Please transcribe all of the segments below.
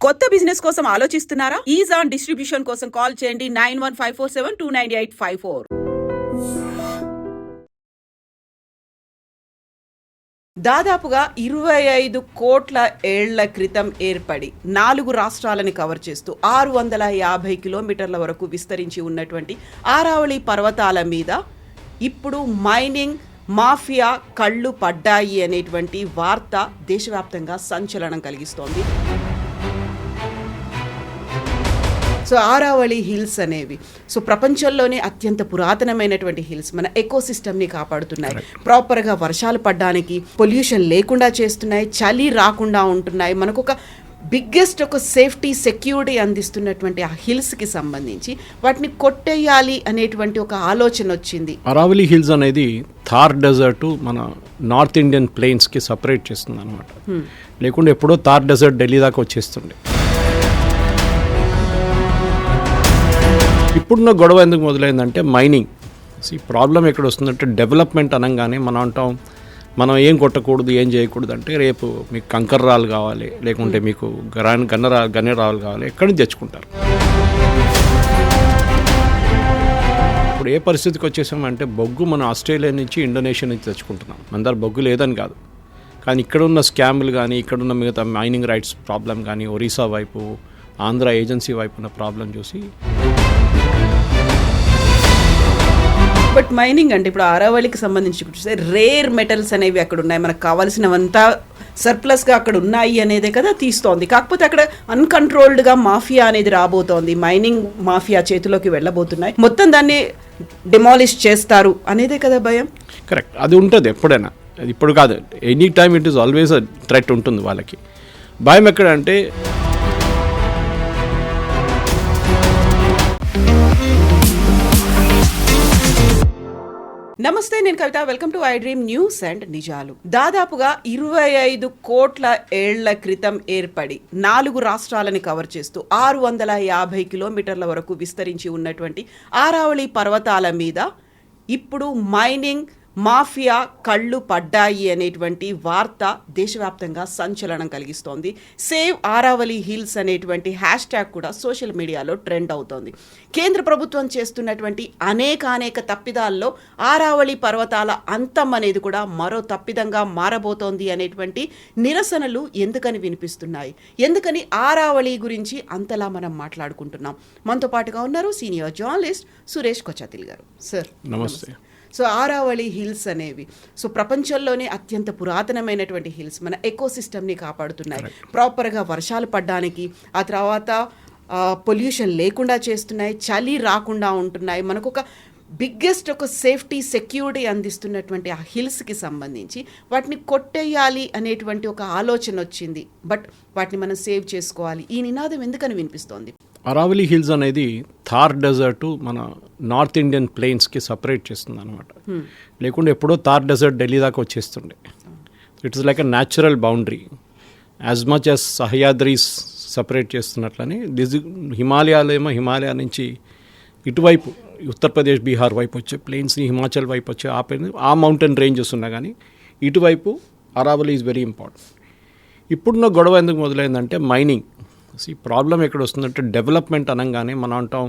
కొత్త బిజినెస్ కోసం ఆలోచిస్తున్నారా? ఈజ్ ఆన్ డిస్ట్రిబ్యూషన్ కోసం కాల్ చేయండి 9154729854. దాదాపుగా 25 కోట్ల ఏళ్ల క్రితం ఏర్పడి 4 రాష్ట్రాలని కవర్ చేస్తూ 650 కిలోమీటర్ల వరకు విస్తరించి ఉన్నటువంటి ఆరావళి పర్వతాల మీద ఇప్పుడు మైనింగ్ మాఫియా కళ్ళు పడ్డాయి అనేటువంటి వార్త దేశవ్యాప్తంగా సంచలనం కలిగిస్తోంది. సో ఆరావళి హిల్స్ అనేవి ప్రపంచంలోనే అత్యంత పురాతనమైనటువంటి హిల్స్ మన ఎకోసిస్టమ్ని కాపాడుతున్నాయి. ప్రాపర్గా వర్షాలు పడడానికి, పొల్యూషన్ లేకుండా చేస్తున్నాయి, చలి రాకుండా ఉంటున్నాయి. మనకు ఒక బిగ్గెస్ట్ ఒక సేఫ్టీ సెక్యూరిటీ అందిస్తున్నటువంటి ఆ హిల్స్కి సంబంధించి వాటిని కొట్టేయాలి అనేటువంటి ఒక ఆలోచన వచ్చింది. అరావళి హిల్స్ అనేది థార్ డెజర్ట్ మన నార్త్ ఇండియన్ ప్లెయిన్స్కి సపరేట్ చేస్తుంది అనమాట. లేకుంటే ఎప్పుడో థార్ డెజర్ట్ ఢిల్లీ దాకా వచ్చేస్తుండే. ఇప్పుడున్న గొడవ ఎందుకు మొదలైందంటే మైనింగ్. ఈ ప్రాబ్లం ఎక్కడ వస్తుందంటే డెవలప్మెంట్ అనగానే మనం అంటాం మనం ఏం కొట్టకూడదు, ఏం చేయకూడదు అంటే రేపు మీకు కంకర్రాలు కావాలి, లేకుంటే మీకు గన్నేరాలు కావాలి, ఎక్కడి నుంచి తెచ్చుకుంటారు. ఇప్పుడు ఏ పరిస్థితికి వచ్చేసామంటే బొగ్గు మనం ఆస్ట్రేలియా నుంచి, ఇండోనేషియా నుంచి తెచ్చుకుంటున్నాం. మన దగ్గర బొగ్గు లేదని కాదు, కానీ ఇక్కడున్న స్కామ్లు కానీ, ఇక్కడున్న మిగతా మైనింగ్ రైట్స్ ప్రాబ్లం కానీ, ఒరిస్సా వైపు, ఆంధ్ర ఏజెన్సీ వైపు ఉన్న ప్రాబ్లం చూసి బట్ మైనింగ్ అంటే ఇప్పుడు ఆరావళికి సంబంధించి చూస్తే రేర్ మెటల్స్ అనేవి అక్కడ ఉన్నాయి, మనకు కావాల్సినవంతా సర్ప్లస్గా అక్కడ ఉన్నాయి అనేదే కదా తీస్తోంది. కాకపోతే అక్కడ అన్కంట్రోల్డ్గా మాఫియా అనేది రాబోతోంది, మైనింగ్ మాఫియా చేతిలోకి వెళ్ళబోతున్నాయి, మొత్తం దాన్ని డిమాలిష్ చేస్తారు అనేదే కదా భయం. కరెక్ట్, అది ఉంటుంది ఎప్పుడైనా, ఇప్పుడు కాదు, any time it is always a threat ఉంటుంది వాళ్ళకి. భయం ఎక్కడ అంటే నమస్తే, నేను Kavitha. Welcome to I dream news and నిజాలు. దాదాపుగా 25 కోట్ల ఏళ్ల క్రితం ఏర్పడి 4 రాష్ట్రాలని కవర్ చేస్తూ 650 కిలోమీటర్ల వరకు విస్తరించి ఉన్నటువంటి ఆరావళి పర్వతాల మీద ఇప్పుడు మైనింగ్ మాఫియా కళ్ళు పడ్డాయి అనేటువంటి వార్త దేశవ్యాప్తంగా సంచలనం కలిగిస్తోంది. సేవ్ ఆరావళి హిల్స్ అనేటువంటి హ్యాష్ ట్యాగ్ కూడా సోషల్ మీడియాలో ట్రెండ్ అవుతోంది. కేంద్ర ప్రభుత్వం చేస్తున్నటువంటి అనేక తప్పిదాల్లో ఆరావళి పర్వతాల అంతం అనేది కూడా మరో తప్పిదంగా మారబోతోంది అనేటువంటి నిరసనలు ఎందుకని వినిపిస్తున్నాయి, ఎందుకని ఆరావళి గురించి అంతలా మనం మాట్లాడుకుంటున్నాం. మనతో పాటుగా ఉన్నారు సీనియర్ జర్నలిస్ట్ సురేష్ కొచాతిల్ గారు. సార్ నమస్తే. సో ఆరావళి హిల్స్ అనేవి ప్రపంచంలోనే అత్యంత పురాతనమైనటువంటి హిల్స్ మన ఎకోసిస్టమ్ని కాపాడుతున్నాయి. ప్రాపర్గా వర్షాలు పడడానికి, ఆ తర్వాత పొల్యూషన్ లేకుండా చేస్తున్నాయి, చలి రాకుండా ఉంటున్నాయి. మనకు ఒక బిగ్గెస్ట్ ఒక సేఫ్టీ సెక్యూరిటీ అందిస్తున్నటువంటి ఆ హిల్స్కి సంబంధించి వాటిని కొట్టేయాలి అనేటువంటి ఒక ఆలోచన వచ్చింది. బట్ వాటిని మనం సేవ్ చేసుకోవాలి. ఈ నినాదం ఎందుకని వినిపిస్తోంది? అరావళి హిల్స్ అనేది థార్ డెజర్ట్ మన నార్త్ ఇండియన్ ప్లెయిన్స్కి సపరేట్ చేస్తుంది అనమాట. లేకుంటే ఎప్పుడో థార్ డెజర్ట్ ఢిల్లీ దాకా వచ్చేస్తుండే. It's like a natural boundary. As much as సహ్యాద్రీస్ separate చేస్తున్నట్లని హిమాలయాలేమో Himalaya నుంచి ఇటువైపు ఉత్తరప్రదేశ్, బీహార్ వైపు వచ్చే ప్లెయిన్స్, హిమాచల్ వైపు వచ్చే ఆ మౌంటైన్ రేంజెస్ ఉన్నా కానీ ఇటువైపు అరావళి ఈజ్ వెరీ ఇంపార్టెంట్. ఇప్పుడున్న గొడవ ఎందుకు మొదలైందంటే మైనింగ్. ఈ ప్రాబ్లం ఎక్కడ వస్తుందంటే డెవలప్మెంట్ అనగానే మనం అంటాం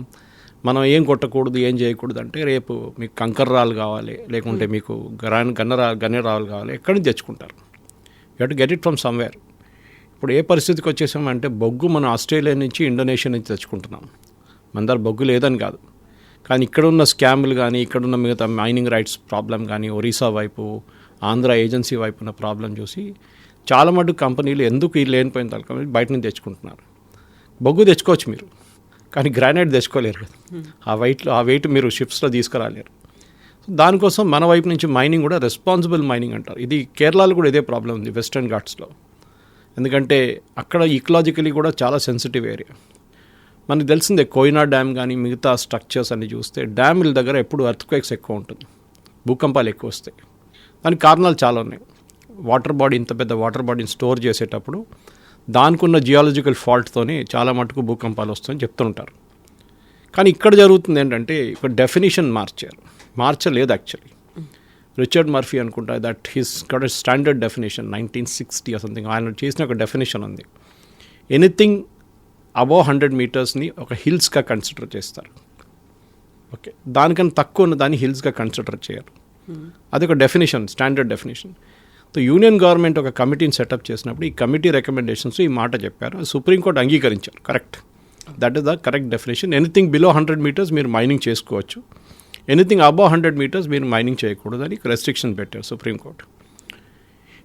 మనం ఏం కొట్టకూడదు, ఏం చేయకూడదు అంటే రేపు మీకు కంకర్రాలు కావాలి, లేకుంటే మీకు గన్నేరాలు కావాలి, ఎక్కడి నుంచి తెచ్చుకుంటారు. You have to get it from somewhere. ఇప్పుడు ఏ పరిస్థితికి వచ్చేసామంటే బొగ్గు మనం ఆస్ట్రేలియా నుంచి, ఇండోనేషియా నుంచి తెచ్చుకుంటున్నాం. మన దగ్గర బొగ్గు లేదని కాదు, కానీ ఇక్కడున్న స్కామ్లు కానీ, ఇక్కడున్న మిగతా మైనింగ్ రైట్స్ ప్రాబ్లం కానీ, ఒరిస్సా వైపు, ఆంధ్ర ఏజెన్సీ వైపు ఉన్న ప్రాబ్లం చూసి చాలా మటుకు కంపెనీలు ఎందుకు ఈ లేనిపోయిన తలక బయట నుంచి తెచ్చుకుంటున్నారు. బొగ్గు తెచ్చుకోవచ్చు మీరు, కానీ గ్రానైట్ తెచ్చుకోలేరు కదా. ఆ వెయిట్ మీరు షిప్స్లో తీసుకురాలేరు. దానికోసం మన వైపు నుంచి మైనింగ్ కూడా రెస్పాన్సిబుల్ మైనింగ్ అంటారు. ఇది కేరళలో కూడా ఇదే ప్రాబ్లం ఉంది, వెస్టర్న్ ఘాట్స్లో. ఎందుకంటే అక్కడ ఈకలాజికలీ కూడా చాలా సెన్సిటివ్ ఏరియా. మనకు తెలిసిందే కోయినా డ్యామ్ కానీ మిగతా స్ట్రక్చర్స్ అన్ని చూస్తే డ్యాముల దగ్గర ఎప్పుడు ఎర్త్క్వేక్స్ ఎక్కువ ఉంటుంది, భూకంపాలు ఎక్కువ వస్తాయి. దానికి కారణాలు చాలా ఉన్నాయి. వాటర్ బాడీ, ఇంత పెద్ద వాటర్ బాడీని స్టోర్ చేసేటప్పుడు దానికి ఉన్న జియాలజికల్ ఫాల్ట్తోనే చాలా మటుకు భూకంపాలు వస్తాయని చెప్తుంటారు. కానీ ఇక్కడ జరుగుతుంది ఏంటంటే ఇక్కడ డెఫినేషన్ మార్చలేదు యాక్చువల్లీ. రిచర్డ్ మర్ఫీ అనుకుంటా, that his got standard definition 1960 something, ఆయన చేసిన ఒక డెఫినేషన్ ఉంది. ఎనీథింగ్ అబోవ్ 100 మీటర్స్ని ఒక హిల్స్గా కన్సిడర్ చేస్తారు. ఓకే, దానికన్నా తక్కువ ఉన్న దాన్ని హిల్స్గా కన్సిడర్ చేయరు. అదొక definition, standard definition. So union government ఒక కమిటీని సెటప్ చేసినప్పుడు ఈ కమిటీ రికమెండేషన్స్ ఈ మాట చెప్పారు. సుప్రీంకోర్టు అంగీకరించారు. Correct, that is the correct definition. Anything below 100 metres మీరు మైనింగ్ చేసుకోవచ్చు, ఎనీథింగ్ అబోవ్ 100 మీటర్స్ మీరు మైనింగ్ చేయకూడదు అని రెస్ట్రిక్షన్ పెట్టారు సుప్రీంకోర్టు.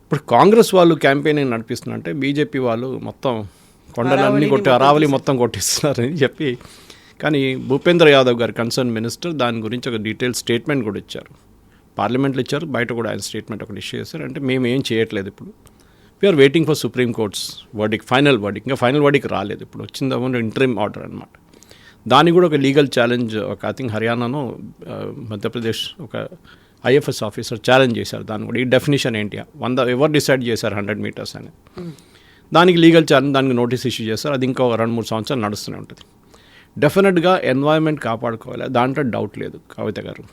ఇప్పుడు కాంగ్రెస్ వాళ్ళు క్యాంపెయినింగ్ నడిపిస్తున్నారంటే బీజేపీ వాళ్ళు మొత్తం కొండలన్నీ అరావళి మొత్తం కొట్టిస్తున్నారని చెప్పి, కానీ భూపేంద్ర యాదవ్ గారు కన్సర్న్ మినిస్టర్ దాని గురించి ఒక డీటెయిల్ స్టేట్మెంట్ కూడా ఇచ్చారు. పార్లమెంట్లో ఇచ్చారు, బయట కూడా ఆయన స్టేట్మెంట్ ఒకటి ఇష్యూ చేశారు. అంటే మేము ఏం చేయట్లేదు, ఇప్పుడు we are waiting for supreme court's verdict, final verdict. ఇంకా ఫైనల్ వర్డిక్ రాలేదు, ఇప్పుడు వచ్చిందేమో ఇంటరిమ్ ఆర్డర్ అనమాట. దానికి కూడా ఒక లీగల్ ఛాలెంజ్ ఒక ఐ థింక్ హర్యానాను మధ్యప్రదేశ్ ఒక ఐఎఫ్ఎస్ ఆఫీసర్ ఛాలెంజ్ చేశారు. దాన్ని కూడా ఈ డెఫినేషన్ ఏంటి 100 ఎవరు డిసైడ్ చేశారు 100 మీటర్స్ అని, దానికి లీగల్ ఛాలెంజ్, దానికి నోటీస్ ఇష్యూ చేస్తారు. అది ఇంకా 2-3 సంవత్సరాలు నడుస్తూనే ఉంటుంది. డెఫినెట్గా ఎన్వైరన్మెంట్ కాపాడుకోవాలి, దాంట్లో డౌట్ లేదు కవిత గారు.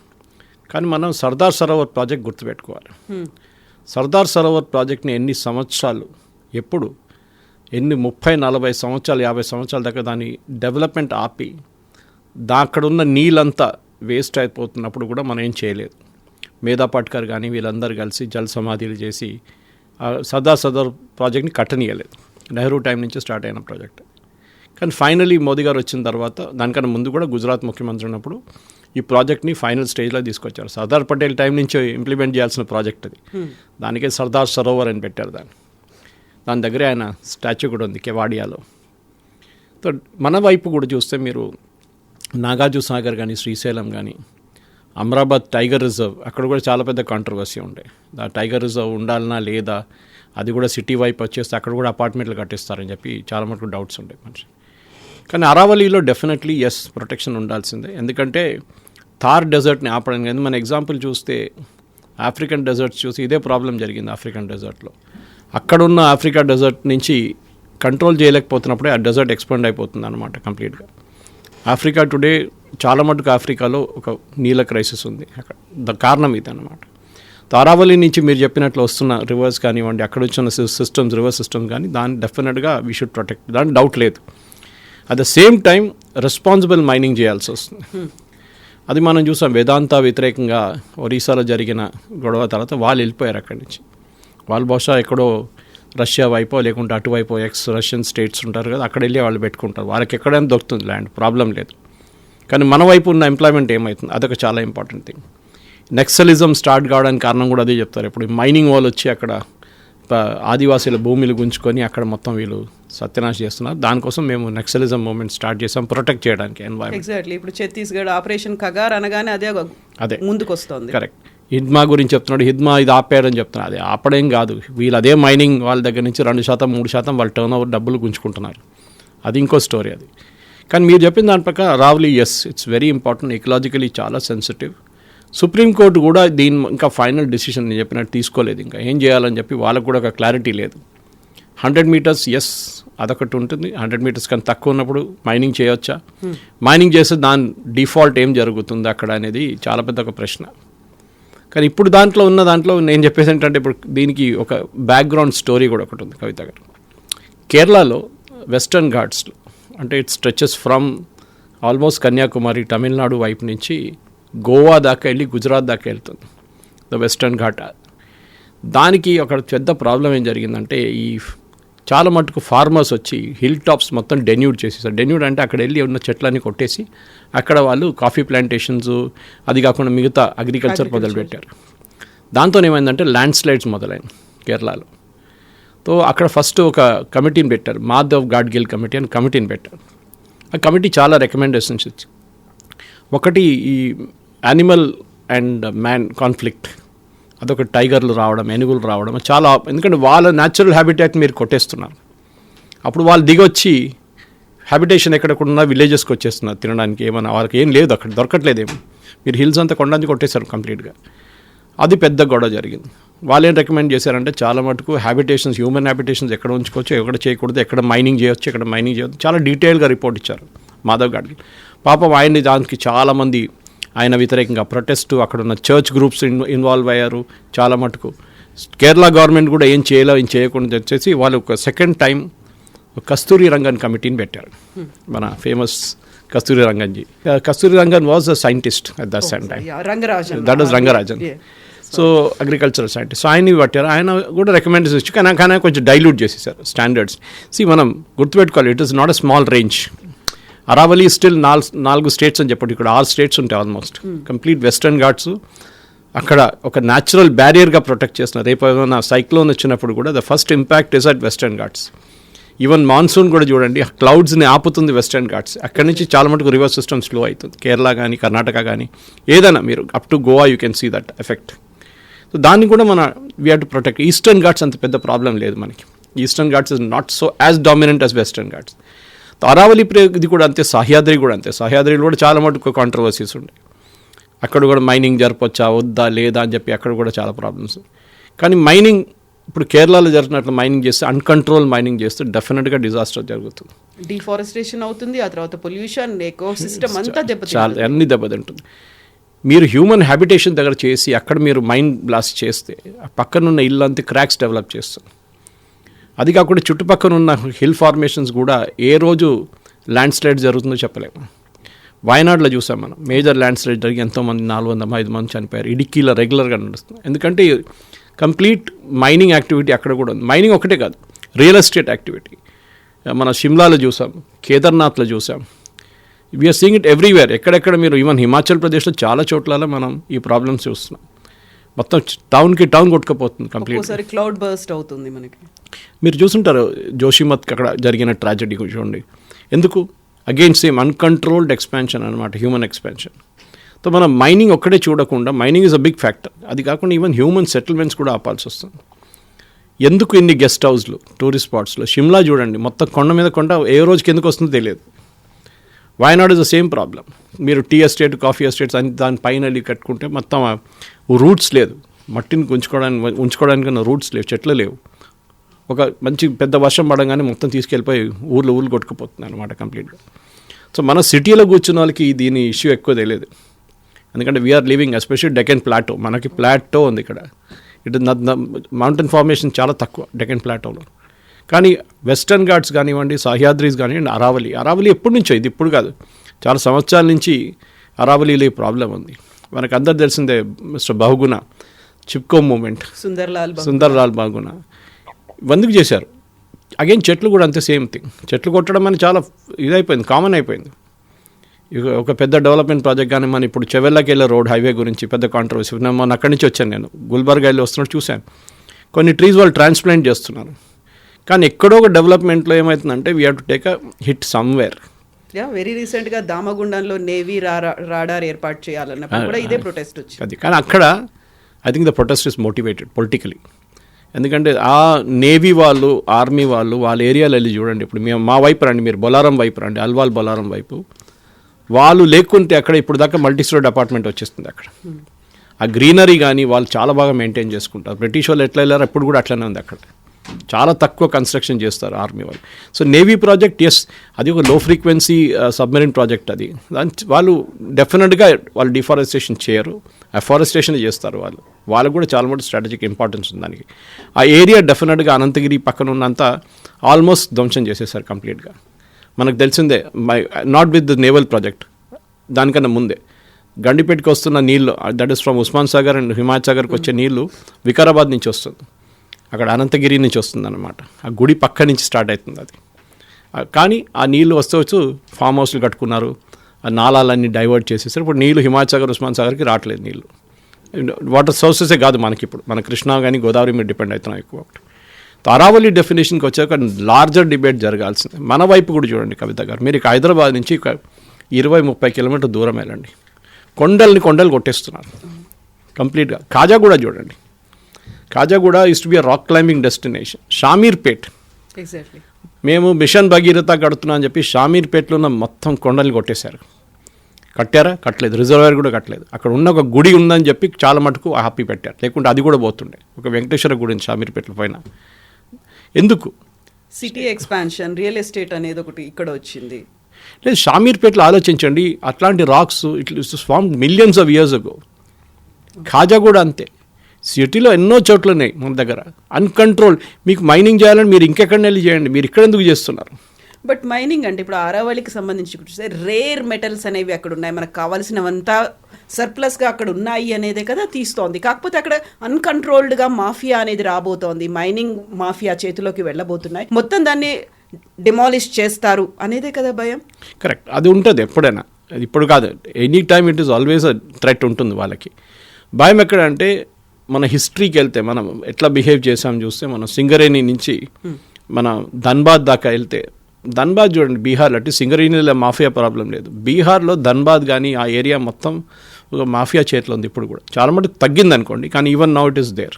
కానీ మనం సర్దార్ సరోవర్ ప్రాజెక్ట్ గుర్తుపెట్టుకోవాలి. సర్దార్ సరోవర్ ప్రాజెక్ట్ని ఎన్ని సంవత్సరాలు, ఎప్పుడు ఎన్ని 30-40 సంవత్సరాలు 50 సంవత్సరాల దాకా దాని డెవలప్మెంట్ ఆపి అక్కడున్న నీళ్ళంతా వేస్ట్ అయిపోతున్నప్పుడు కూడా మనం ఏం చేయలేదు. మేధా పాట్కర్ కానీ వీళ్ళందరూ కలిసి జల సమాధిలు చేసి సర్దార్ ప్రాజెక్ట్ని కట్టనీయలేదు. నెహ్రూ టైం నుంచి స్టార్ట్ అయిన ప్రాజెక్ట్. కానీ ఫైనలీ మోదీ గారు వచ్చిన తర్వాత, దానికన్నా ముందు కూడా గుజరాత్ ముఖ్యమంత్రి ఉన్నప్పుడు ఈ ప్రాజెక్ట్ని ఫైనల్ స్టేజ్లో తీసుకొచ్చారు. సర్దార్ పటేల్ టైం నుంచి ఇంప్లిమెంట్ చేయాల్సిన ప్రాజెక్ట్ అది. దానికే సర్దార్ సరోవర్ అని పెట్టారు దాని దగ్గరే ఆయన స్టాచ్యూ కూడా ఉంది కెవాడియాలో. సో మన వైపు కూడా చూస్తే మీరు నాగార్జున సాగర్ కానీ, శ్రీశైలం కానీ, అమరాబాద్ టైగర్ రిజర్వ్, అక్కడ కూడా చాలా పెద్ద కాంట్రవర్సీ ఉండే. ఆ టైగర్ రిజర్వ్ ఉండాలన్నా లేదా, అది కూడా సిటీ వైపు వచ్చేస్తే అక్కడ కూడా అపార్ట్మెంట్లు కట్టిస్తారని చెప్పి చాలా మటుకు డౌట్స్ ఉండే మనిషి. కానీ అరావళిలో డెఫినెట్లీ ఎస్ ప్రొటెక్షన్ ఉండాల్సిందే. ఎందుకంటే థార్ డెజర్ట్ని ఆపడం కానీ, మన ఎగ్జాంపుల్ చూస్తే ఆఫ్రికన్ డెజర్ట్స్ చూసి ఇదే ప్రాబ్లం జరిగింది ఆఫ్రికన్ డెజర్ట్లో. అక్కడున్న ఆఫ్రికా డెజర్ట్ నుంచి కంట్రోల్ చేయలేకపోతున్నప్పుడే ఆ డెజర్ట్ ఎక్స్పాండ్ అయిపోతుంది అనమాట కంప్లీట్గా. ఆఫ్రికా టుడే చాలా మటుకు ఆఫ్రికాలో ఒక నీళ్ళ క్రైసిస్ ఉంది. అక్కడ కారణం ఇది అనమాట. అరావళి నుంచి మీరు చెప్పినట్లు వస్తున్న రివర్స్ కానివ్వండి, అక్కడ వచ్చిన సిస్టమ్స్, రివర్స్ సిస్టమ్స్ కానీ, దాన్ని డెఫినెట్గా వీ షుడ్ ప్రొటెక్ట్, దాని డౌట్ లేదు. At the same time responsible mining చేయాల్సి వస్తుంది. అది మనం చూసాం వేదాంత వ్యతిరేకంగా ఒరిస్సాలో జరిగిన గొడవ తర్వాత వాళ్ళు వెళ్ళిపోయారు అక్కడి నుంచి. వాళ్ళు బహుశా ఎక్కడో రష్యా వైపో లేకుంటే అటువైపో రష్యన్ స్టేట్స్ ఉంటారు కదా, అక్కడ వెళ్ళి వాళ్ళు పెట్టుకుంటారు. వాళ్ళకి ఎక్కడైనా దొరుకుతుంది ల్యాండ్, ప్రాబ్లం లేదు. కానీ మన వైపు ఉన్న ఎంప్లాయ్మెంట్ ఏమవుతుంది, అదొక చాలా ఇంపార్టెంట్ థింగ్. నెక్సలిజం స్టార్ట్ కావడానికి కారణం కూడా అదే చెప్తారు. ఇప్పుడు మైనింగ్ వాళ్ళు వచ్చి అక్కడ ఆదివాసీల భూమిలు గుంజుకొని అక్కడ మొత్తం వీళ్ళు సత్యనాశ చేస్తున్నారు. దానికోసం మేము నెక్సలిజం మూవ్మెంట్ స్టార్ట్ చేసాం, ప్రొటెక్ట్ చేయడానికి ఎన్వైరన్మెంట్. ఎగ్జాక్ట్లీ. ఇప్పుడు ఛత్తీస్గఢ్ ఆపరేషన్ కగార్ అనగానే అదే ముందుకు వస్తుంది. కరెక్ట్. హిద్మా గురించి చెప్తున్నాడు, హిద్మా ఇది ఆపారని చెప్తున్నారు. అది ఆపడేం కాదు, వీళ్ళు అదే మైనింగ్ వాళ్ళ దగ్గర నుంచి 2%, 3% వాళ్ళ టర్న్ ఓవర్ డబ్బులు గుంజుకుంటున్నారు. అది ఇంకో స్టోరీ అది. కానీ మీరు చెప్పిన దాని ప్రకారం Aravalli yes, it's very important, ecologically చాలా సెన్సిటివ్. సుప్రీంకోర్టు కూడా దీని ఇంకా ఫైనల్ డిసిషన్ నేను చెప్పినట్టు తీసుకోలేదు. ఇంకా ఏం చేయాలని చెప్పి వాళ్ళకు కూడా ఒక క్లారిటీ లేదు. 100 మీటర్స్ ఎస్, అదొకటి ఉంటుంది. 100 మీటర్స్ కానీ తక్కువ ఉన్నప్పుడు మైనింగ్ చేయవచ్చా, మైనింగ్ చేస్తే దాని డిఫాల్ట్ ఏం జరుగుతుంది అక్కడ అనేది చాలా పెద్ద ఒక ప్రశ్న. కానీ ఇప్పుడు దాంట్లో నేను చెప్పేది ఏంటంటే, ఇప్పుడు దీనికి ఒక బ్యాక్గ్రౌండ్ స్టోరీ కూడా ఒకటి ఉంది కవిత గారు. కేరళలో వెస్టర్న్ ఘాట్స్లో, అంటే it stretches from almost Kanyakumari Tamil Nadu వైపు నుంచి గోవా దాకా వెళ్ళి గుజరాత్ దాకా వెళ్తుంది ద వెస్టర్న్ ఘాట్. దానికి ఒక పెద్ద ప్రాబ్లం ఏం జరిగిందంటే, ఈ చాలా మటుకు ఫార్మర్స్ వచ్చి హిల్ టాప్స్ మొత్తం డెన్యూడ్ చేసేసారు. డెన్యూడ్ అంటే అక్కడ వెళ్ళి ఉన్న చెట్లన్నీ కొట్టేసి అక్కడ వాళ్ళు కాఫీ ప్లాంటేషన్స్, అది కాకుండా మిగతా అగ్రికల్చర్ మొదలుపెట్టారు. దాంతో ఏమైందంటే ల్యాండ్ స్లైడ్స్ మొదలైంది కేరళలో. సో అక్కడ ఫస్ట్ ఒక కమిటీని పెట్టారు, మాధవ్ గాడ్గిల్ కమిటీ అని కమిటీని పెట్టారు. ఆ కమిటీ చాలా రికమెండేషన్స్ ఇచ్చి, ఒకటి ఈ యానిమల్ అండ్ మ్యాన్ కాన్ఫ్లిక్ట్, అదొక టైగర్లు రావడం, ఏనుగులు రావడం చాలా, ఎందుకంటే వాళ్ళ న్యాచురల్ హ్యాబిటేట్ మీరు కొట్టేస్తున్నారు. అప్పుడు వాళ్ళు దిగొచ్చి హ్యాబిటేషన్ ఎక్కడకుండా విలేజెస్కి వచ్చేస్తున్నారు తినడానికి. ఏమైనా వాళ్ళకి ఏం లేదు, అక్కడ దొరకట్లేదేమో. మీరు హిల్స్ అంతా కొండానికి కొట్టేశారు కంప్లీట్గా. అది పెద్ద గొడవ జరిగింది. వాళ్ళు ఏం రికమెండ్ చేశారంటే, చాలా మటుకు హ్యాబిటేషన్స్, హ్యూమన్ హ్యాబిటేషన్స్ ఎక్కడ ఉంచుకోవచ్చు, ఎక్కడ చేయకూడదు, ఎక్కడ మైనింగ్ చేయొచ్చు, ఎక్కడ మైనింగ్ చేయొచ్చు, చాలా డీటెయిల్గా రిపోర్ట్ ఇచ్చారు మాధవ్ గాడ్గిల్. పాపం ఆయన్ని దానికి చాలామంది ఆయన వ్యతిరేకంగా ప్రొటెస్ట్, అక్కడ ఉన్న చర్చ్ గ్రూప్స్ ఇన్వాల్వ్ అయ్యారు చాలా మటుకు. కేరళ గవర్నమెంట్ కూడా ఏం చేయకుండా వచ్చేసి వాళ్ళు ఒక సెకండ్ టైం ఒక కస్తూరి రంగన్ కమిటీని పెట్టారు, మన famous Kasturi రంగన్జీ. Kasturi Rangan was a scientist at that same time, that was Rangarajan. So agricultural scientist. So ఆయన్ని పట్టారు, ఆయన కూడా రికమెండేషన్ ఇచ్చి కానీ కొంచెం డైల్యూట్ చేసేసారు స్టాండర్డ్స్. మనం గుర్తుపెట్టుకోవాలి, it is not a small range. Aravalli still 4 states అని చెప్పండి, ఇక్కడ 6 స్టేట్స్ ఉంటాయి ఆల్మోస్ట్. కంప్లీట్ వెస్టర్న్ ఘాట్స్ అక్కడ ఒక న్యాచురల్ బ్యారియర్గా ప్రొటెక్ట్ చేస్తున్నారు. రేపు ఏమైనా సైక్లోన్ వచ్చినప్పుడు కూడా the first impact is at western Ghats. Even monsoon కూడా చూడండి, క్లౌడ్స్ని ఆపుతుంది వెస్టర్న్ ఘాట్స్. అక్కడి నుంచి చాలా మటుకు రివర్ సిస్టమ్ స్లో అవుతుంది. కేరళ కానీ కర్ణాటక కానీ ఏదైనా మీరు up to Goa you can see that effect. So దాన్ని కూడా we have to protect. Eastern Ghats అంత పెద్ద ప్రాబ్లం లేదు మనకి. Eastern Ghats is not so as dominant as Western Ghats. Aravalli ఇది కూడా అంతే, సహ్యాద్రి కూడా అంతే. సహ్యాద్రిలో కూడా చాలా మటుకు కాంట్రవర్సీస్ ఉన్నాయి. అక్కడ కూడా మైనింగ్ జరపొచ్చా వద్దా లేదా అని చెప్పి అక్కడ కూడా చాలా ప్రాబ్లమ్స్. కానీ మైనింగ్ ఇప్పుడు కేరళలో జరిగినట్లు మైనింగ్ చేస్తే, అన్కంట్రోల్ మైనింగ్ చేస్తే డెఫినెట్గా డిజాస్టర్ జరుగుతుంది. డిఫారెస్టేషన్ అవుతుంది, ఆ తర్వాత పొల్యూషన్, ఎకో సిస్టమ్ అంతా చాలా అన్ని దెబ్బతింటుంది. మీరు హ్యూమన్ హ్యాబిటేషన్ దగ్గర చేసి అక్కడ మీరు మైన్ బ్లాస్ట్ చేస్తే ఆ పక్కనున్న ఇల్లు అంతా క్రాక్స్ డెవలప్ చేస్తుంది. అది కాకుండా చుట్టుపక్కల ఉన్న హిల్ ఫార్మేషన్స్ కూడా ఏ రోజు ల్యాండ్ స్లైడ్ జరుగుతుందో చెప్పలేము. వయనాడులో చూసాం మనం, మేజర్ ల్యాండ్ స్లైడ్ జరిగి ఎంతోమంది 405 మంది చనిపోయారు. ఇడిక్కీలో రెగ్యులర్గా నడుస్తుంది. ఎందుకంటే కంప్లీట్ మైనింగ్ యాక్టివిటీ అక్కడ కూడా ఉంది. మైనింగ్ ఒకటే కాదు, రియల్ ఎస్టేట్ యాక్టివిటీ మన షిమ్లాలో చూసాం, కేదార్నాథ్లో చూసాం. We are seeing it everywhere. ఎక్కడెక్కడ మీరు ఈవెన్ హిమాచల్ ప్రదేశ్లో చాలా చోట్ల మనం ఈ ప్రాబ్లమ్స్ చూస్తున్నాం. మొత్తం టౌన్ కొట్టుకుపోతుంది కంప్లీట్. క్లౌడ్ బర్స్ట్ అవుతుంది మనకి. మీరు చూసుంటారు జోషిమత్ అక్కడ జరిగిన ట్రాజెడీ చూడండి. ఎందుకు? అగైన్ సేమ్ అన్కంట్రోల్డ్ ఎక్స్పాన్షన్ అనమాట, హ్యూమన్ ఎక్స్పాన్షన్. సో మనం మైనింగ్ ఒక్కడే చూడకుండా, mining is a big factor. అది కాకుండా ఈవెన్ హ్యూమన్ సెటిల్మెంట్స్ కూడా ఆపాల్సి వస్తుంది. ఎందుకు ఇన్ని గెస్ట్ హౌస్లు టూరిస్ట్ స్పాట్స్లో? షిమ్లా చూడండి, మొత్తం కొండ మీద కొండ, ఏ రోజుకి ఎందుకు వస్తుందో తెలియదు. Wayanad is the same problem. మీరు టీ ఎస్టేట్, కాఫీ ఎస్టేట్స్ అని దానిపైన కట్టుకుంటే మొత్తం రూట్స్ లేదు, మట్టిని ఉంచుకోవడానికి రూట్స్ లేవు, చెట్లు లేవు. ఒక మంచి పెద్ద వర్షం పడంగానే మొత్తం తీసుకెళ్ళిపోయి ఊర్లు కొట్టుకుపోతుంది అనమాట కంప్లీట్గా. సో మన సిటీలో కూర్చున్న వాళ్ళకి దీని ఇష్యూ ఎక్కువ తెలియదు. ఎందుకంటే we are living especially Deccan plateau. మనకి ప్లాటో ఉంది ఇక్కడ. ఇటు మౌంటైన్ ఫార్మేషన్ చాలా తక్కువ డెక్కన్ ప్లాటోలో. కానీ వెస్టర్న్ ఘాట్స్ కానివ్వండి, సహ్యాద్రీస్ కానివ్వండి, అరావలి ఎప్పటి నుంచో, ఇది ఇప్పుడు కాదు, చాలా సంవత్సరాల నుంచి అరావలిలో ఈ ప్రాబ్లం ఉంది. మనకు అందరు తెలిసిందే మిస్టర్ బహుగుణ, చిప్కో మూమెంట్, సుందర్లాల్ బహుగుణ ఎందుకు చేశారు? అగైన్ చెట్లు కూడా అంతే సేమ్ థింగ్. చెట్లు కొట్టడం అని చాలా ఇదైపోయింది, కామన్ అయిపోయింది. ఒక పెద్ద డెవలప్మెంట్ ప్రాజెక్ట్ కానీ మన ఇప్పుడు చెవెల్లాకి వెళ్ళే రోడ్ హైవే గురించి పెద్ద కాంట్రవర్సీ. మొన్న అక్కడి నుంచి వచ్చాను నేను, గుల్బర్గా వెళ్ళి వస్తున్నట్టు చూశాను. కొన్ని ట్రీస్ వాళ్ళు ట్రాన్స్ప్లాంట్ చేస్తున్నారు. కానీ ఎక్కడో ఒక డెవలప్మెంట్లో ఏమవుతుందంటే we have to take a hit somewhere. Very రీసెంట్గా దామగుండంలో నేవీ రాడార్ ఏర్పాటు చేయాలన్నప్పుడు కూడా ఇదే ప్రొటెస్ట్ వచ్చింది. అది కానీ అక్కడ I think the protest is motivated politically. ఎందుకంటే ఆ నేవీ వాళ్ళు, ఆర్మీ వాళ్ళు వాళ్ళ ఏరియాలో వెళ్ళి చూడండి. ఇప్పుడు మేము మా వైపు రండి, మీరు బొలారం వైపు రండి, అల్వాల్ బొలారం వైపు. వాళ్ళు లేకుంటే అక్కడ ఇప్పుడు దాకా మల్టీ స్టోరీ అపార్ట్మెంట్ వచ్చేస్తుంది అక్కడ. ఆ గ్రీనరీ కానీ వాళ్ళు చాలా బాగా మెయింటైన్ చేసుకుంటారు. బ్రిటిష్ వాళ్ళు ఎట్లా వెళ్ళారు అప్పుడు కూడా అట్లనే ఉంది అక్కడ. చాలా తక్కువ కన్స్ట్రక్షన్ చేస్తారు ఆర్మీ వాళ్ళు. సో నేవీ ప్రాజెక్ట్ ఎస్, అది ఒక లో ఫ్రీక్వెన్సీ సబ్మెరీన్ ప్రాజెక్ట్. అది వాళ్ళు డెఫినెట్గా వాళ్ళు డిఫారెస్టేషన్ చేయరు, అఫారెస్టేషన్ చేస్తారు. వాళ్ళకు కూడా చాలా మటు స్ట్రాటజిక్ ఇంపార్టెన్స్ ఉంది దానికి. ఆ ఏరియా డెఫినెట్గా అనంతగిరి పక్కన ఉన్నంత ఆల్మోస్ట్ ధ్వంసం చేసేసారు కంప్లీట్గా. మనకు తెలిసిందే, not with the naval project, దానికన్నా ముందే గండిపేటకి వస్తున్న నీళ్ళు, that is from Osman Sagar and Himayat సాగర్కి వచ్చే నీళ్ళు వికారాబాద్ నుంచి వస్తుంది, అక్కడ అనంతగిరి నుంచి వస్తుంది అనమాట. ఆ గుడి పక్క నుంచి స్టార్ట్ అవుతుంది అది. కానీ ఆ నీళ్ళు వస్తూ ఫామ్ హౌస్లు కట్టుకున్నారు, ఆ నాళాలన్నీ డైవర్ట్ చేసేసారు. ఇప్పుడు నీళ్ళు హిమాయత్ సాగర్, ఉస్మాన్ సాగర్కి రావట్లేదు నీళ్ళు. వాటర్ సోర్సెసే కాదు మనకి, ఇప్పుడు మన కృష్ణా కానీ గోదావరి మీద డిపెండ్ అవుతున్నాం ఎక్కువ. అరావలి డెఫినేషన్కి వచ్చాక లార్జర్ డిబేట్ జరగాల్సింది. మన వైపు కూడా చూడండి కవిత గారు, మీరు హైదరాబాద్ నుంచి 20-30 కిలోమీటర్ దూరం వెళ్ళండి, కొండలు కొట్టేస్తున్నారు కంప్లీట్గా. కాజాగూడ చూడండి, Khajaguda use to be a rock climbing destination. Shamirpet, exactly మేము మిషన్ భగీరథ కడుతున్నాం అని చెప్పి షామీర్పేట్లో ఉన్న మొత్తం కొండలు కొట్టేశారు. కట్టారా? కట్టలేదు. రిజర్వాయర్ కూడా కట్టలేదు. అక్కడ ఉన్న ఒక గుడి ఉందని చెప్పి చాలా మటుకు హ్యాపీ పెట్టారు, లేకుంటే అది కూడా పోతుండే. ఒక వెంకటేశ్వర గుడి ఉంది షామీర్పేటలో పైన. ఎందుకు? సిటీ ఎక్స్పాన్షన్, రియల్ ఎస్టేట్ అనేది ఒకటి ఇక్కడ వచ్చింది. లేదు, షామీర్పేటలో ఆలోచించండి, అట్లాంటి rocks it form millions of years ago. Khaja కూడా అంతే. సిటీలో ఎన్నో చోట్ల ఉన్నాయి మన దగ్గర అన్కంట్రోల్. మీకు మైనింగ్ చేయాలని మీరు ఇంకెక్కడ వెళ్ళి చేయండి, మీరు ఇక్కడ ఎందుకు చేస్తున్నారు? బట్ మైనింగ్ అంటే ఇప్పుడు అరవల్లికి సంబంధించి చూస్తే రేర్ మెటల్స్ అనేవి అక్కడ ఉన్నాయి, మనకు కావాల్సినవంతా సర్ప్లస్గా అక్కడ ఉన్నాయి అనేదే కదా తీస్తోంది. కాకపోతే అక్కడ అన్కంట్రోల్డ్గా మాఫియా అనేది రాబోతోంది, మైనింగ్ మాఫియా చేతిలోకి వెళ్ళబోతున్నాయి, మొత్తం దాన్ని డిమాలిష్ చేస్తారు అనేదే కదా భయం. కరెక్ట్, అది ఉంటుంది ఎప్పుడైనా, అది ఇప్పుడు కాదు, any time it is always a threat ఉంటుంది వాళ్ళకి. భయం ఎక్కడ అంటే మన హిస్టరీకి వెళ్తే మనం ఎట్లా బిహేవ్ చేసాం చూస్తే, మనం సింగరేణి నుంచి మన ధన్బాద్ దాకా వెళ్తే, ధన్బాద్ చూడండి బీహార్లో, అంటే సింగరేణిలో మాఫియా ప్రాబ్లం లేదు, బీహార్లో ధన్బాద్ కానీ ఆ ఏరియా మొత్తం ఒక మాఫియా చేతిలో ఉంది. ఇప్పుడు కూడా చాలా మటుకు తగ్గింది అనుకోండి, కానీ even now it is there.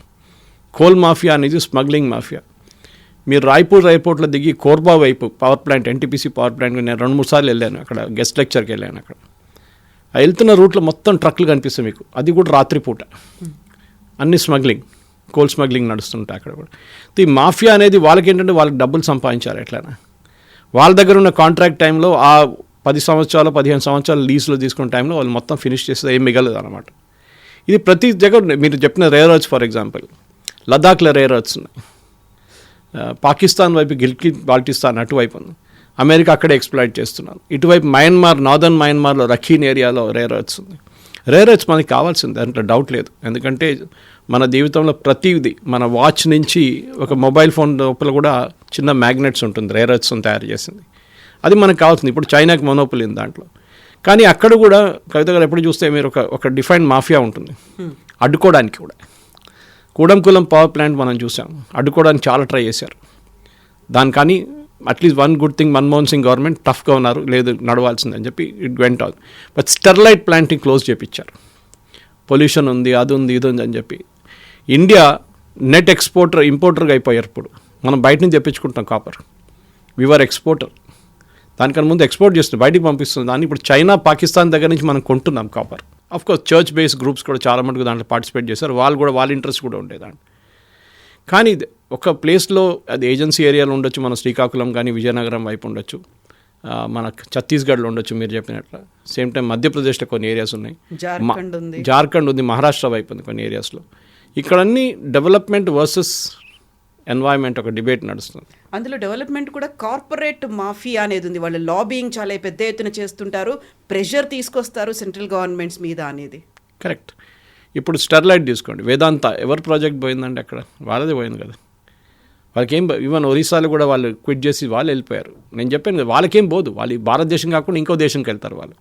Coal mafia అనేది స్మగ్లింగ్ మాఫియా. మీరు రాయ్పూర్ ఎయిర్పోర్ట్లో దిగి కోర్బా వైపు power plant, NTPC power plant నేను 2-3 సార్లు వెళ్ళాను, అక్కడ గెస్ట్ లెక్చర్కి వెళ్ళాను. అక్కడ ఆ వెళ్తున్న రూట్లో మొత్తం ట్రక్లు కనిపిస్తాయి మీకు, అది కూడా రాత్రిపూట, అన్ని స్మగ్లింగ్, కోల్ స్మగ్లింగ్ నడుస్తుంటాయి అక్కడ కూడా. ఈ మాఫియా అనేది వాళ్ళకి ఏంటంటే వాళ్ళకి డబ్బులు సంపాదించారు ఎట్లయినా. వాళ్ళ దగ్గర ఉన్న కాంట్రాక్ట్ టైంలో ఆ 10 సంవత్సరాలు 15 సంవత్సరాలు లీజ్లో తీసుకున్న టైంలో వాళ్ళు మొత్తం ఫినిష్ చేస్తే ఏం మిగలదు అనమాట. ఇది ప్రతి దగ్గర మీరు చెప్పిన రేర్ ఎర్త్స్, ఫర్ ఎగ్జాంపుల్ లదాఖ్లో రేర్ ఎర్త్స్ ఉన్నాయి, పాకిస్తాన్ వైపు గిల్గిట్ బాల్టిస్తాన్ అటువైపు ఉంది, అమెరికా అక్కడే ఎక్స్ప్లాయిట్ చేస్తున్నారు. ఇటువైపు మయన్మార్, నార్దర్న్ మయన్మార్లో రఖీన్ ఏరియాలో రేర్ ఎర్త్స్ ఉంది. రేర్ ఎర్త్స్ మనకి కావాల్సింది, దాంట్లో డౌట్ లేదు. ఎందుకంటే మన జీవితంలో ప్రతిదీ, మన వాచ్ నుంచి ఒక మొబైల్ ఫోన్ లోపల కూడా చిన్న మ్యాగ్నెట్స్ ఉంటుంది, రేర్ ఎర్త్స్ తయారు చేసింది, అది మనకు కావాల్సింది. ఇప్పుడు చైనాకి మొనోపలి ఉంది దాంట్లో, కానీ అక్కడ కూడా కవిత గారు ఎప్పుడు చూస్తే మీరు ఒక డిఫైన్డ్ మాఫియా ఉంటుంది అడ్డుకోవడానికి కూడా. కూడంకులం పవర్ ప్లాంట్ మనం చూసాం, అడ్డుకోవడానికి చాలా ట్రై చేశారు దాని, కానీ at least one good thing Manmohan Singh government టఫ్గా ఉన్నారు, లేదు నడవాల్సిందని చెప్పి it went on. But Sterlite ప్లాంట్ని క్లోజ్ చేయించారు, పొల్యూషన్ ఉంది, అది ఉంది, ఇది ఉంది అని చెప్పి. ఇండియా నెట్ ఎక్స్పోర్టర్ ఇంపోర్టర్గా అయిపోయారు. ఇప్పుడు మనం బయట నుంచి తెప్పించుకుంటాం కాపర్, వివర్ ఎక్స్పోర్టర్. దానికన్నా ముందు ఎక్స్పోర్ట్ చేస్తుంది, బయటికి పంపిస్తుంది దాన్ని. ఇప్పుడు చైనా, పాకిస్తాన్ దగ్గర నుంచి మనం కొంటున్నాం copper. Of course church based groups కూడా చాలా మటుకు దాంట్లో పార్టిసిపేట్ చేశారు, వాళ్ళు కూడా వాళ్ళ ఇంట్రెస్ట్ కూడా ఉండేదాన్ని. కానీ ఒక ప్లేస్లో అది ఏజెన్సీ ఏరియాలో ఉండొచ్చు, మన శ్రీకాకుళం కానీ విజయనగరం వైపు ఉండొచ్చు, మన ఛత్తీస్గఢ్లో ఉండొచ్చు మీరు చెప్పినట్ల. సేమ్ టైం మధ్యప్రదేశ్లో కొన్ని ఏరియాస్ ఉన్నాయి, జార్ఖండ్ ఉంది, మహారాష్ట్ర వైపు ఉంది కొన్ని ఏరియాస్లో. ఇక్కడన్నీ డెవలప్మెంట్ వర్సెస్ ఎన్వైర్న్మెంట్ ఒక డిబేట్ నడుస్తుంది. అందులో డెవలప్మెంట్ కూడా కార్పొరేట్ మాఫియా అనేది ఉంది, వాళ్ళు లాబింగ్ చాలా పెద్ద ఎత్తున చేస్తుంటారు, ప్రెషర్ తీసుకొస్తారు సెంట్రల్ గవర్నమెంట్స్ మీద అనేది. కరెక్ట్. ఇప్పుడు స్టెర్లైట్ తీసుకోండి, వేదాంత ఎవరు ప్రాజెక్ట్ పోయిందంటే అక్కడ వాళ్ళదే పోయింది కదా. వాళ్ళకేం, ఈవెన్ ఒరిస్సాలో కూడా వాళ్ళు క్విట్ చేసి వాళ్ళు వెళ్ళిపోయారు. నేను చెప్పాను కదా, వాళ్ళకేం పోదు, వాళ్ళు భారతదేశం కాకుండా ఇంకో దేశంకి వెళ్తారు వాళ్ళు.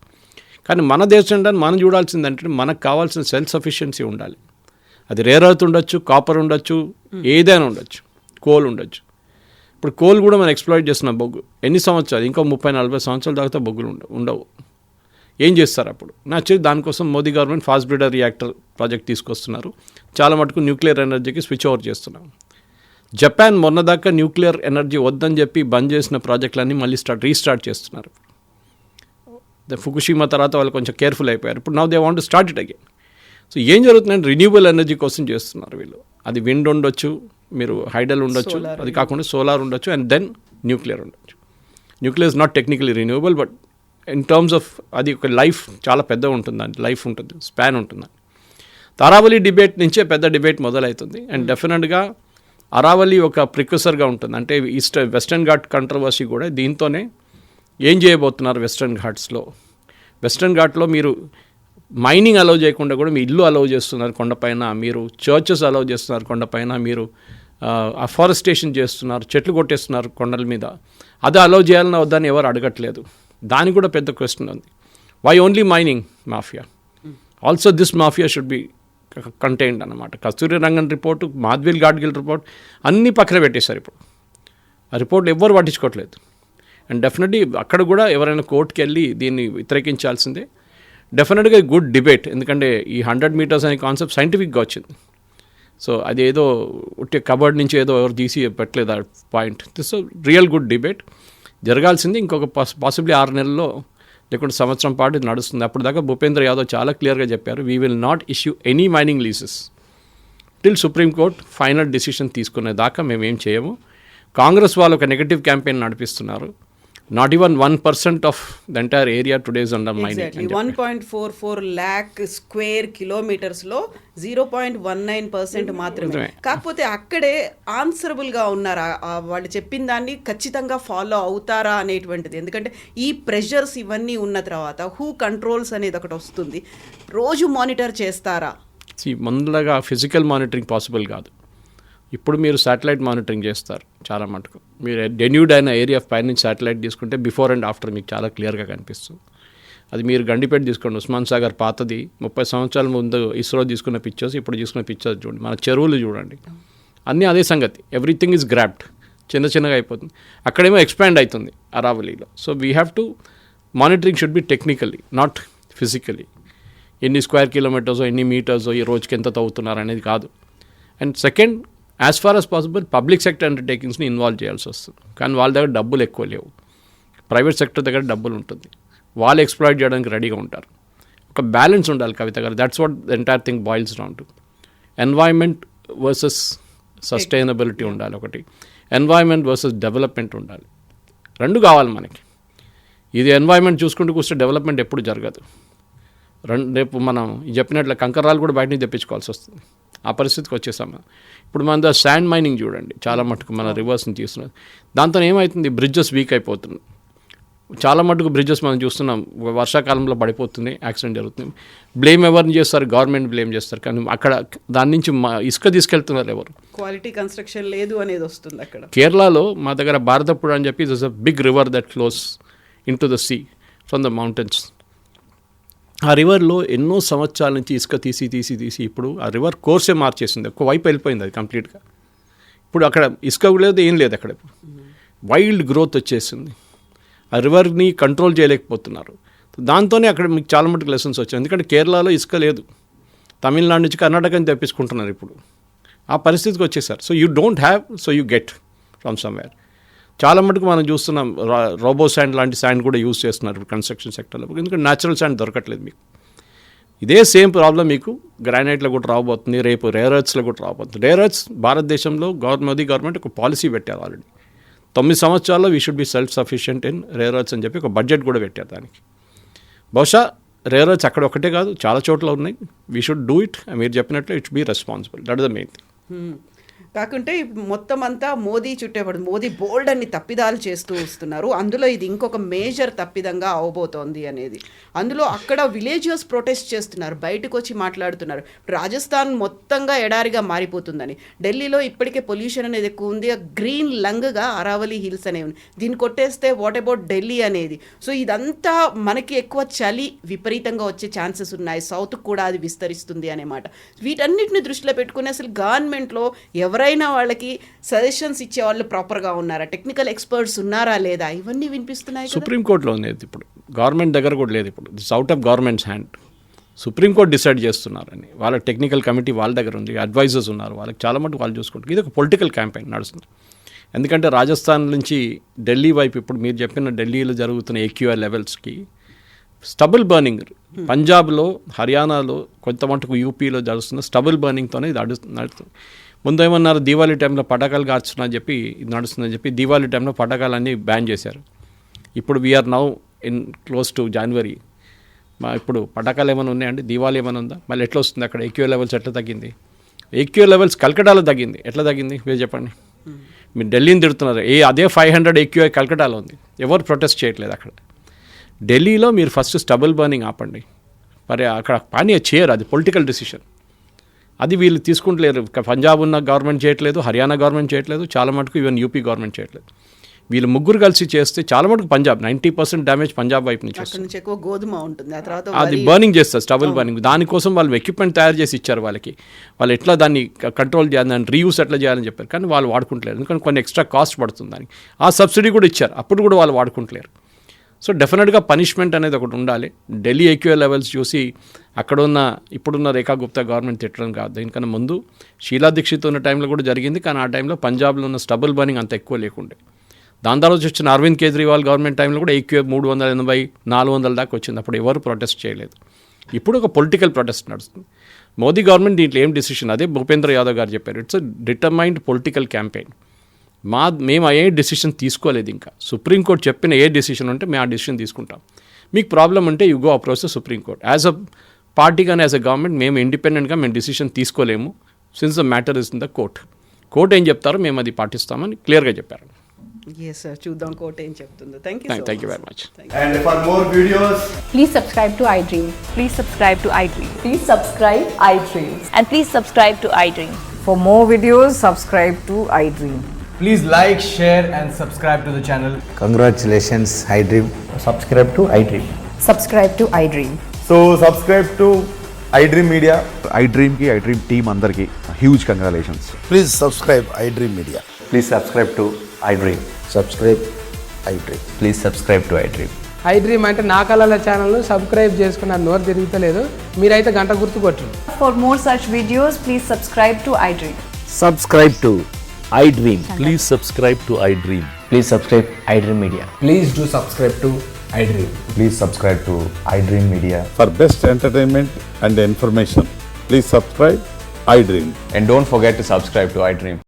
కానీ మన దేశం అంటే మనం చూడాల్సిందంటే మనకు కావాల్సిన సెల్ఫ్ సఫిషియన్సీ ఉండాలి. అది రేర్ ఎర్త్ ఉండొచ్చు, కాపర్ ఉండొచ్చు, ఏదైనా ఉండొచ్చు, కోల్ ఉండొచ్చు. ఇప్పుడు కోల్ కూడా మనం ఎక్స్ప్లాయిట్ చేస్తున్న బొగ్గు ఎన్ని సంవత్సరాలు, ఇంకో 30-40 సంవత్సరాల దాకా బొగ్గులు ఉండవు. ఏం చేస్తారు అప్పుడు? యాక్చువల్లీ దానికోసం Modi government fast breeder reactor project తీసుకొస్తున్నారు, చాలా మటుకు న్యూక్లియర్ ఎనర్జీకి స్విచ్ ఓవర్ చేస్తున్నాం. జపాన్ మొన్నదాకా న్యూక్లియర్ ఎనర్జీ వద్దని చెప్పి బంద్ చేసిన ప్రాజెక్టులన్నీ మళ్ళీ రీస్టార్ట్ చేస్తున్నారు. ఫుకుషిమా తర్వాత వాళ్ళు కొంచెం కేర్ఫుల్ అయిపోయారు, ఇప్పుడు now they want to start it again. So ఏం జరుగుతుందంటే రిన్యూవబుల్ ఎనర్జీ కోసం చేస్తున్నారు వీళ్ళు. అది విండ్ ఉండొచ్చు, మీరు హైడల్ ఉండొచ్చు, అది కాకుండా సోలార్ ఉండొచ్చు, అండ్ దెన్ న్యూక్లియర్ ఉండొచ్చు. Nuclear is not technically renewable, but in terms of అది ఒక లైఫ్ చాలా పెద్ద ఉంటుంది, అంటే లైఫ్ ఉంటుంది, స్పాన్ ఉంటుంది. అరావళి డిబేట్ నుంచే పెద్ద డిబేట్ మొదలవుతుంది. అండ్ డెఫినెట్గా అరావళి ఒక ప్రిక్యూసర్గా ఉంటుంది, అంటే వెస్టర్న్ ఘాట్ కంట్రవర్సీ కూడా దీంతోనే. ఏం చేయబోతున్నారు వెస్టర్న్ ఘాట్స్లో? వెస్టర్న్ ఘాట్లో మీరు మైనింగ్ అలౌ చేయకుండా కూడా మీ ఇల్లు అలౌ చేస్తున్నారు కొండపైన, మీరు చర్చెస్ అలౌ చేస్తున్నారు కొండపైన, మీరు అఫారెస్టేషన్ చేస్తున్నారు, చెట్లు కొట్టేస్తున్నారు కొండల మీద. అది అలౌ చేయాలన్నా వద్దని ఎవరు అడగట్లేదు. దానికి కూడా పెద్ద క్వశ్చన్ ఉంది. Why only mining mafia? Also this mafia should be contained అన్నమాట. కస్తూరి రంగన్ రిపోర్టు, మాధవిల్ గాడ్గిల్ రిపోర్ట్ అన్నీ పక్కన పెట్టేశారు. ఇప్పుడు ఆ రిపోర్ట్లు ఎవ్వరు పట్టించుకోవట్లేదు. అండ్ డెఫినెట్లీ అక్కడ కూడా ఎవరైనా కోర్టుకి వెళ్ళి దీన్ని వ్యతిరేకించాల్సిందే. డెఫినెట్గా గుడ్ డిబేట్, ఎందుకంటే ఈ 100 మీటర్స్ అనే కాన్సెప్ట్ సైంటిఫిక్గా వచ్చింది. సో అది ఏదో ఉట్టే కబర్డ్ నుంచి ఏదో ఎవరు తీసి పెట్టలేదు ఆ point. This real good debate జరగాల్సింది. ఇంకొక పాసిబ్లీ 6 నెలల్లో లేకుంటే సంవత్సరం పాటు ఇది నడుస్తుంది. అప్పుడు దాకా భూపేంద్ర యాదవ్ చాలా క్లియర్గా చెప్పారు, we will not issue any mining leases till supreme court final decision తీసుకునే దాకా మేమేం చేయము. కాంగ్రెస్ వాళ్ళు ఒక నెగటివ్ క్యాంపెయిన్ నడిపిస్తున్నారు. Not even 1% of the entire area today is under exactly mining. 1.44 lakh square kilometres లో 0.19% మాత్రమే. కాకపోతే అక్కడే ఆన్సరబుల్ గా ఉన్నారా, వాళ్ళు చెప్పిన దాన్ని ఖచ్చితంగా ఫాలో అవుతారా అనేటువంటిది. ఎందుకంటే ఈ ప్రెషర్స్ ఇవన్నీ ఉన్న తర్వాత హూ కంట్రోల్స్ అనేది ఒకటి వస్తుంది. రోజు మానిటర్ చేస్తారా? ముందులాగా ఫిజికల్ మానిటరింగ్ పాసిబుల్ కాదు. ఇప్పుడు మీరు శాటిలైట్ మానిటరింగ్ చేస్తారు చాలా మటుకు. మీరు డెన్యూడ్ అయిన ఏరియా పై నుంచి శాటిలైట్ తీసుకుంటే బిఫోర్ అండ్ ఆఫ్టర్ మీకు చాలా క్లియర్గా కనిపిస్తుంది. అది మీరు గండిపేట తీసుకోండి, ఉస్మాన్ సాగర్ పాతది 30 సంవత్సరాల ముందు ఇస్రో తీసుకున్న పిక్చర్స్, ఇప్పుడు తీసుకున్న పిక్చర్స్ చూడండి, మన చెరువులు చూడండి, అన్నీ అదే సంగతి. ఎవ్రీథింగ్ ఈజ్ గ్రాబ్డ్, చిన్నగా అయిపోతుంది. అక్కడేమో ఎక్స్పాండ్ అవుతుంది అరావలీలో. So we have to monitoring should be technically, not physically. ఎన్ని స్క్వేర్ కిలోమీటర్సో ఎన్ని మీటర్సో ఈ రోజుకి ఎంత తవ్వుతున్నారు అనేది కాదు. And second, as far as possible public sector అండర్టేకింగ్స్ని ఇన్వాల్వ్ చేయాల్సి వస్తుంది. కానీ వాళ్ళ దగ్గర డబ్బులు ఎక్కువ లేవు. ప్రైవేట్ సెక్టర్ దగ్గర డబ్బులు ఉంటుంది, వాళ్ళు ఎక్స్ప్లాయిట్ చేయడానికి రెడీగా ఉంటారు. ఒక బ్యాలెన్స్ ఉండాలి కవిత గారు. That's what the entire thing boils down to. Environment versus sustainability ఉండాలి ఒకటి, ఎన్వైర్న్మెంట్ వర్సెస్ డెవలప్మెంట్ ఉండాలి. రెండు కావాలి మనకి. ఇది ఎన్వైర్న్మెంట్ చూసుకుంటూ కూర్చో డెవలప్మెంట్ ఎప్పుడు జరగదు. రేపు మనం చెప్పినట్లు కంకరాలు కూడా బయట నుంచి తెప్పించుకోవాల్సి వస్తుంది. ఆ పరిస్థితికి వచ్చేసాం. ఇప్పుడు మన శాండ్ మైనింగ్ చూడండి, చాలా మటుకు మన రివర్స్ని తీస్తున్నారు. దాంతో ఏమవుతుంది, బ్రిడ్జెస్ వీక్ అయిపోతుంది. చాలా మటుకు బ్రిడ్జెస్ మనం చూస్తున్నాం వర్షాకాలంలో పడిపోతుంది, యాక్సిడెంట్ జరుగుతుంది. బ్లేమ్ ఎవరిని చేస్తారు, గవర్నమెంట్ బ్లేమ్ చేస్తారు. కానీ అక్కడ దాని నుంచి ఇసుక తీసుకెళ్తున్నారు ఎవరు? క్వాలిటీ కన్స్ట్రక్షన్ లేదు అనేది వస్తుంది అక్కడ. కేరళలో మా దగ్గర భారతపుర అని చెప్పి it's a big river that flows into the sea from the mountains. ఆ రివర్లో ఎన్నో సంవత్సరాల నుంచి ఇసుక తీసి ఇప్పుడు ఆ రివర్ కోర్సే మార్చేసింది. ఒకవైపు వెళ్ళిపోయింది అది కంప్లీట్గా. ఇప్పుడు అక్కడ ఇసుక లేదు, ఏం లేదు అక్కడ. వైల్డ్ గ్రోత్ వచ్చేసింది. ఆ రివర్ని కంట్రోల్ చేయలేకపోతున్నారు. దాంతోనే అక్కడ మీకు చాలా మటుకు లెసన్స్ వచ్చాయి. ఎందుకంటే కేరళలో ఇసుక లేదు, తమిళనాడు నుంచి కర్ణాటకని తెప్పించుకుంటున్నారు ఇప్పుడు. ఆ పరిస్థితికి వచ్చేసారు. So you don't have, so you get from somewhere. చాలా మటుకు మనం చూస్తున్నాం రోబో శాండ్ లాంటి శాండ్ కూడా యూజ్ చేస్తున్నారు ఇప్పుడు కన్స్ట్రక్షన్ సెక్టర్లో. ఎందుకంటే న్యాచురల్ శాండ్ దొరకట్లేదు మీకు. ఇదే సేమ్ ప్రాబ్లం మీకు గ్రానైట్లో కూడా రాబోతుంది, రేపు రేర్ ఎర్త్స్లో కూడా రాబోతుంది. రేర్ ఎర్త్స్ భారతదేశంలో మోదీ గవర్నమెంట్ ఒక పాలసీ పెట్టారు ఆల్రెడీ. 9 సంవత్సరాల్లో we should be self sufficient in rare earths అని చెప్పి ఒక బడ్జెట్ కూడా పెట్టారు దానికి. బహుశా రేర్ ఎర్త్స్ అక్కడ ఒకటే కాదు, చాలా చోట్ల ఉన్నాయి. We should do it. మీరు చెప్పినట్లు it's be responsible. That is the main thing. కాకుంటే మొత్తం అంతా మోదీ చుట్టేపడు. మోదీ బోల్డ్ అన్ని తప్పిదాలు చేస్తూ వస్తున్నారు. అందులో ఇది ఇంకొక మేజర్ తప్పిదంగా అవబోతోంది అనేది. అందులో అక్కడ విలేజర్స్ ప్రొటెస్ట్ చేస్తున్నారు, బయటకు వచ్చి మాట్లాడుతున్నారు. రాజస్థాన్ మొత్తంగా ఎడారిగా మారిపోతుందని. ఢిల్లీలో ఇప్పటికే పొల్యూషన్ అనేది ఎక్కువ ఉంది. గ్రీన్ లంగ్గా అరావలి హిల్స్ అనేవి ఉంది. దీన్ని కొట్టేస్తే వాట్ అబౌట్ ఢిల్లీ అనేది. సో ఇదంతా మనకి ఎక్కువ చలి విపరీతంగా వచ్చే ఛాన్సెస్ ఉన్నాయి. సౌత్కి కూడా అది విస్తరిస్తుంది అనేమాట. వీటన్నిటిని దృష్టిలో పెట్టుకుని అసలు గవర్నమెంట్లో ఎవరైనా వాళ్ళకి సజెషన్స్ ఇచ్చే వాళ్ళు ప్రాపర్గా ఉన్నారా, టెక్నికల్ ఎక్స్పర్ట్స్ ఉన్నారా లేదా, ఇవన్నీ వినిపిస్తున్నాయి. సుప్రీంకోర్టులో ఉంది ఇప్పుడు, గవర్నమెంట్ దగ్గర కూడా లేదు. ఇప్పుడు this out of governments hand. Supreme court decide చేస్తున్నారని, వాళ్ళ టెక్నికల్ కమిటీ వాళ్ళ దగ్గర ఉంది, అడ్వైజర్స్ ఉన్నారు, వాళ్ళకి చాలా మటుకు వాళ్ళు చూసుకుంటారు. ఇది ఒక పొలిటికల్ క్యాంపెయిన్ నడుస్తుంది. ఎందుకంటే రాజస్థాన్ నుంచి ఢిల్లీ వైపు ఇప్పుడు మీరు చెప్పిన ఢిల్లీలో జరుగుతున్న AQI లెవెల్స్కి స్టబుల్ బర్నింగ్, పంజాబ్లో, హర్యానాలో, కొంత మటుకు యూపీలో జరుగుతున్న స్టబుల్ బర్నింగ్తోనే ఇది నడుస్తుంది. ముందు ఏమన్నారు, దీవాళీ టైంలో పటాకాలు కాల్చున్నారని చెప్పి ఇది నడుస్తుందని చెప్పి దీవాళీ టైంలో పటాకాలన్నీ బ్యాన్ చేశారు. ఇప్పుడు we are now in close to January. ఇప్పుడు పటాకాలు ఏమైనా ఉన్నాయండి, దీవాళీ ఏమైనా ఉందా? మళ్ళీ ఎట్లా వస్తుంది అక్కడ? AQI లెవెల్స్ ఎట్లా తగ్గింది? AQI లెవెల్స్ కల్కటాలో తగ్గింది. ఎట్లా తగ్గింది మీరు చెప్పండి. మీరు ఢిల్లీని తిడుతున్నారు, అదే 500 AQI కల్కటాలో ఉంది. ఎవరు ప్రొటెస్ట్ చేయట్లేదు అక్కడ. ఢిల్లీలో మీరు ఫస్ట్ స్టబుల్ బర్నింగ్ ఆపండి. మరి అక్కడ పని చేయరు, అది పొలిటికల్ డెసిషన్. అది వీళ్ళు తీసుకుంటలేరు. పంజాబ్ ఉన్న గవర్నమెంట్ చేయట్లేదు, హర్యానా గవర్నమెంట్ చేయట్లేదు, చాలా మటుకు ఈవెన్ యూపీ గవర్నమెంట్ చేయట్లేదు. వీళ్ళు ముగ్గురు కలిసి చేస్తే చాలా మటుకు పంజాబ్ 90% డ్యామేజ్ పంజాబ్ వైపు నుంచి వస్తుంది. ఎక్కువ గోధుమ ఉంటుంది, ఆ తర్వాత అది బర్నింగ్ చేస్తారు, స్టబుల్ బర్నింగ్. దానికోసం వాళ్ళు ఎక్విప్మెంట్ తయారు చేసి ఇచ్చారు వాళ్ళకి. వాళ్ళు ఎట్లా దాన్ని కంట్రోల్ చేయాలి, దాన్ని రీయూస్ ఎట్లా చేయాలని చెప్పారు. కానీ వాళ్ళు వాడుకుంటలేరు, ఎందుకంటే కొన్ని ఎక్స్ట్రా కాస్ట్ పడుతుంది దానికి. ఆ సబ్సిడీ కూడా ఇచ్చారు, అప్పుడు కూడా వాళ్ళు వాడుకుంటలేరు. సో డెఫినెట్గా పనిష్మెంట్ అనేది ఒకటి ఉండాలి. ఢిల్లీ AQI లెవెల్స్ చూసి అక్కడున్న ఇప్పుడున్న రేఖా గుప్తా గవర్నమెంట్ తిట్టడం కాదు. దీనికన్నా ముందు షీలా దీక్షిత్ ఉన్న టైంలో కూడా జరిగింది. కానీ ఆ టైంలో పంజాబ్లో ఉన్న స్టబుల్ బర్నింగ్ అంత ఎక్కువ లేకుండే. దాని తర్వాత వచ్చిన అరవింద్ కేజ్రీవాల్ గవర్నమెంట్ టైంలో కూడా AQI 380, 400 దాకా వచ్చింది. అప్పుడు ఎవరు ప్రొటెస్ట్ చేయలేదు. ఇప్పుడు ఒక పొలిటికల్ ప్రొటెస్ట్ నడుస్తుంది. మోదీ గవర్నమెంట్ దీంట్లో ఏం డిసిషన్, అదే భూపేంద్ర యాదవ్ గారు చెప్పారు, it's a determined political campaign. మేము ఏ డెసిషన్ తీసుకోలేదు ఇంకా. సుప్రీంకోర్టు చెప్పిన ఏ డెసిషన్ ఉంటే మేము ఆ డెసిషన్ తీసుకుంటాం. మీకు ప్రాబ్లం ఉంటే you go approach the supreme court. As a party కానీ యాజ్ అ గవర్నమెంట్ మేము ఇండిపెండెంట్గా మేము డెసిషన్ తీసుకోలేము. Since the matter is in the court. Court ఏం చెప్తారో మేము అది పాటిస్తామని క్లియర్గా చెప్పారు. ఎస్ సార్, చూద్దాం కోర్టు ఏం చెప్తుందో. Thank thank you very much. And for more videos, Please subscribe to iDream. Please subscribe to iDream. Please subscribe iDream. And please subscribe to iDream. For more videos, subscribe to iDream. please like, share and subscribe to the channel. Congratulations, iDream. Subscribe to iDream. Subscribe to iDream. So subscribe to iDream Media. iDream ki iDream team అందరికి huge congratulations. Please subscribe iDream Media. Please subscribe to iDream. Subscribe iDream. Please subscribe to iDream. iDream అంటే నా కళల channel subscribe చేసుకున్న నోరు తిరుగుతలేదు. మీరైతే గంట గుర్తు కొట్టండి. For more such videos, please subscribe to iDream. Subscribe to iDream. Please subscribe to iDream. Please subscribe iDream Media. Please do subscribe to iDream. Please subscribe to iDream Media. For best entertainment and information, please subscribe iDream. And don't forget to subscribe to iDream.